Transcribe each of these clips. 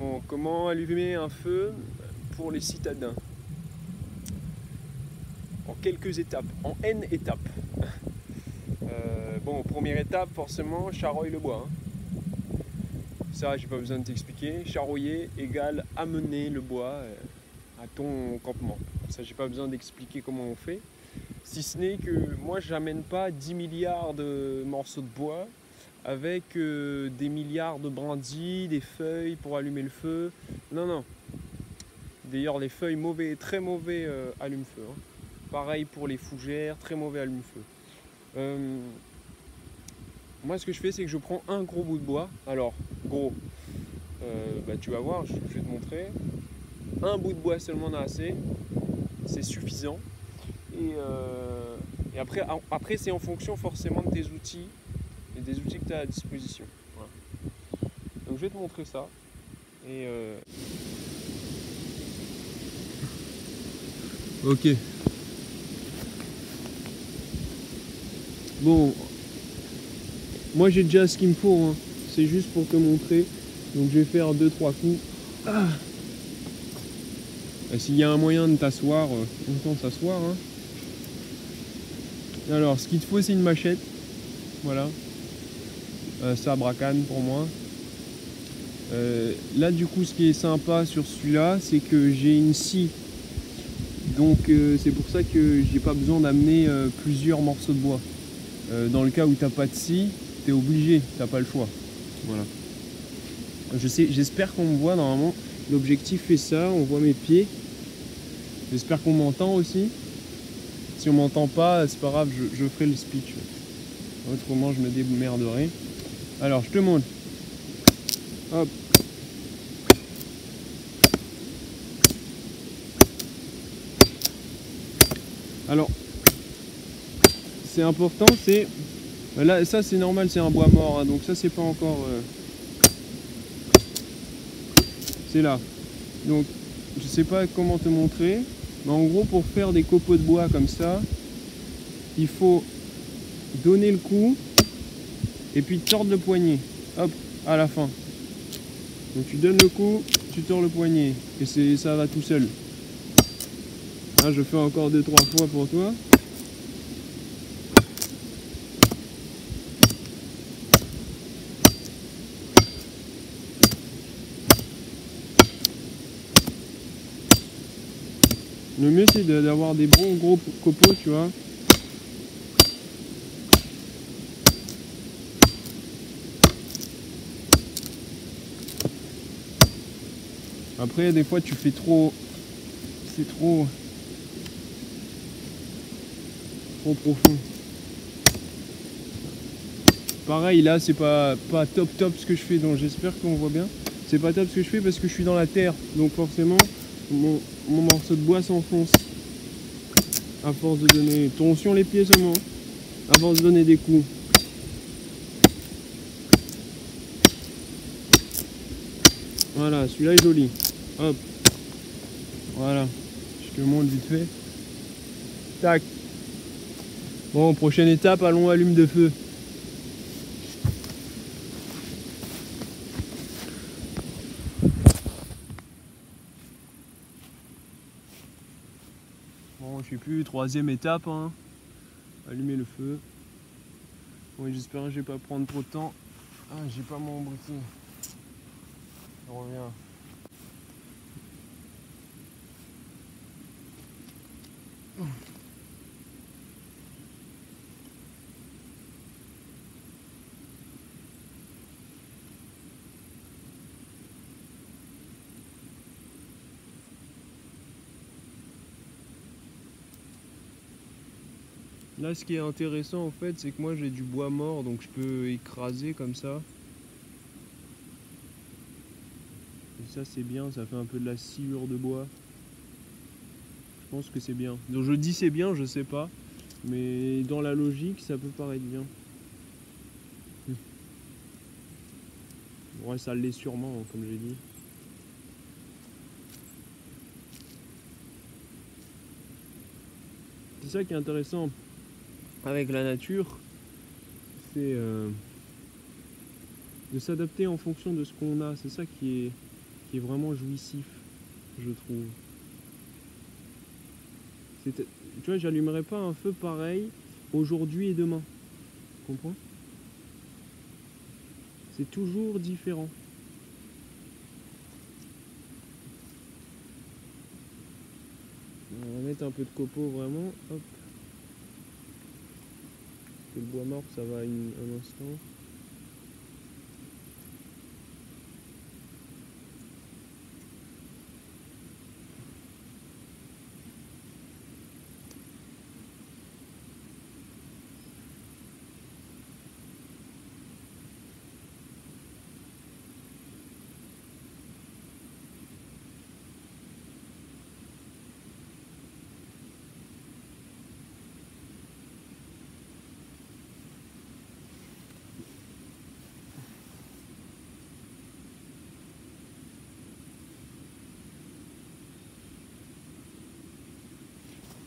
Bon, comment allumer un feu pour les citadins? En quelques étapes, en N étapes. Bon, première étape, forcément, charroie le bois. Ça, j'ai pas besoin de t'expliquer. Charroyer égale amener le bois à ton campement. Ça, j'ai pas besoin d'expliquer comment on fait. Si ce n'est que moi, j'amène pas 10 milliards de morceaux de bois avec des milliards de brindilles, des feuilles pour allumer le feu. Non, non. D'ailleurs, les feuilles mauvais, très mauvais allume-feu. Pareil pour les fougères, très mauvais allume-feu. Moi, ce que je fais, c'est que je prends un gros bout de bois. Alors, gros, tu vas voir, je vais te montrer. Un bout de bois seulement en a assez, c'est suffisant. Et après, c'est en fonction forcément de tes outils et des outils que tu as à disposition. Voilà. Donc, je vais te montrer ça. Et ok. Bon, moi j'ai déjà ce qu'il me faut, hein. C'est juste pour te montrer. Donc je vais faire 2-3 coups. Ah. S'il y a un moyen de t'asseoir, autant s'asseoir. Hein. Alors, ce qu'il te faut, c'est une machette. Voilà. Sabre à canne pour moi. Là, du coup, ce qui est sympa sur celui-là, c'est que j'ai une scie. Donc, c'est pour ça que j'ai pas besoin d'amener plusieurs morceaux de bois. Dans le cas où t'as pas de scie, t'es obligé, t'as pas le choix. Voilà. J'espère qu'on me voit normalement. L'objectif fait ça, on voit mes pieds. J'espère qu'on m'entend aussi. Si on m'entend pas, c'est pas grave, je ferai le speech. Autrement, je me démerderai. Alors, je te montre. Hop. Alors, c'est important, c'est... Là, ça c'est normal, c'est un bois mort, hein, donc ça c'est pas encore... C'est là. Donc, je sais pas comment te montrer, mais en gros, pour faire des copeaux de bois comme ça, il faut donner le coup et puis tordre le poignet. Hop, à la fin. Donc tu donnes le coup, tu tords le poignet et ça va tout seul. Là, je fais encore 2-3 fois pour toi. Le mieux c'est d'avoir des bons gros copeaux, tu vois. Après des fois tu fais trop, c'est trop profond. Pareil là c'est pas top ce que je fais, donc j'espère qu'on voit bien. C'est pas top ce que je fais parce que je suis dans la terre, donc forcément mon morceau de bois s'enfonce à force de donner tension les pieds seulement, à force de donner des coups. Voilà, celui-là est joli. Hop. Voilà. Je te montre vite fait. Tac. Bon, prochaine étape, allons allume de feu. Bon, je sais plus, troisième étape, hein. Allumer le feu. Bon, j'espère que je vais pas prendre trop de temps. Ah, j'ai pas mon briquet. Je reviens. Là, ce qui est intéressant en fait, c'est que moi j'ai du bois mort, donc je peux écraser comme ça. Et ça, c'est bien, ça fait un peu de la sciure de bois. Je pense que c'est bien. Donc je dis c'est bien, je sais pas, mais dans la logique, ça peut paraître bien. Ouais, ça l'est sûrement, comme j'ai dit. C'est ça qui est intéressant avec la nature, c'est de s'adapter en fonction de ce qu'on a. C'est ça qui est qui est vraiment jouissif, je trouve. Tu vois, j'allumerai pas un feu pareil aujourd'hui et demain. Tu comprends? C'est toujours différent. On va mettre un peu de copeaux vraiment. Hop. Que le bois mort, ça va un instant.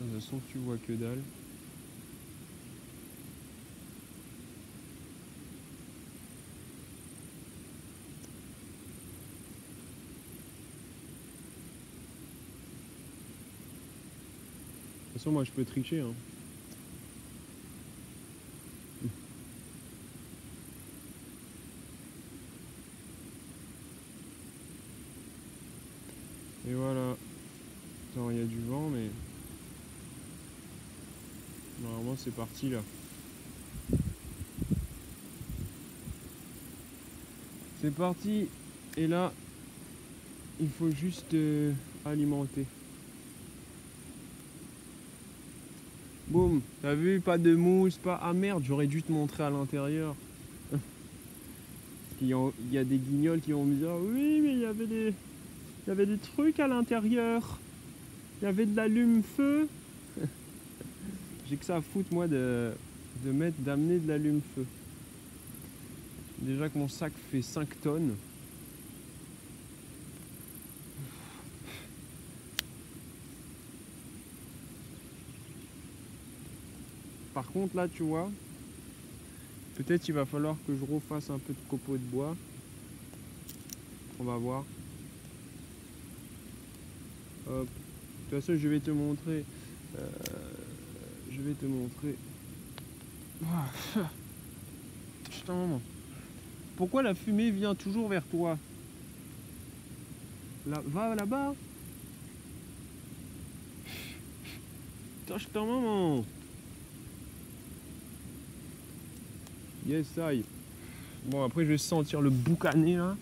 De toute façon, tu vois que dalle. De toute façon, moi je peux tricher. Hein. Et voilà. Attends, il y a du vent, mais normalement c'est parti là. C'est parti. Et là, il faut juste alimenter. Boum, t'as vu, pas de mousse, pas... Ah merde, j'aurais dû te montrer à l'intérieur. Il y a des guignols qui vont me dire oui, mais il y avait des trucs à l'intérieur. Il y avait de l'allume-feu. J'ai que ça à foutre moi d'amener de l'allume-feu. Déjà que mon sac fait 5 tonnes. Par contre là tu vois, peut-être il va falloir que je refasse un peu de copeaux de bois. On va voir. Hop. De toute façon je vais te montrer. Je vais te montrer. Putain maman. Pourquoi la fumée vient toujours vers toi? Là, va là-bas. Putain maman. Yes, aïe. Bon, après, je vais sentir le boucané là.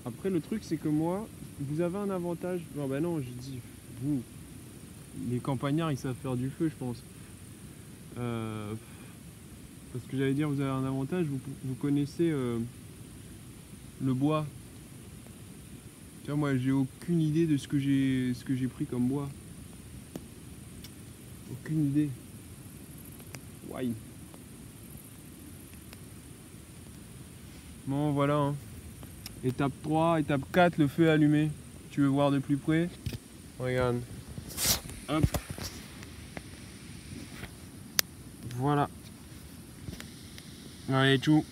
Après, le truc, c'est que moi, vous avez un avantage. Non, bah non, je dis, vous, les campagnards, ils savent faire du feu, je pense. Parce que j'allais dire, vous avez un avantage, vous connaissez le bois. Tu vois, moi, j'ai aucune idée de ce que j'ai pris comme bois. Aucune idée. Why? Bon, voilà. Hein. Étape 3, étape 4, le feu est allumé. Tu veux voir de plus près? Regarde. Hop. Voilà. Allez, tout.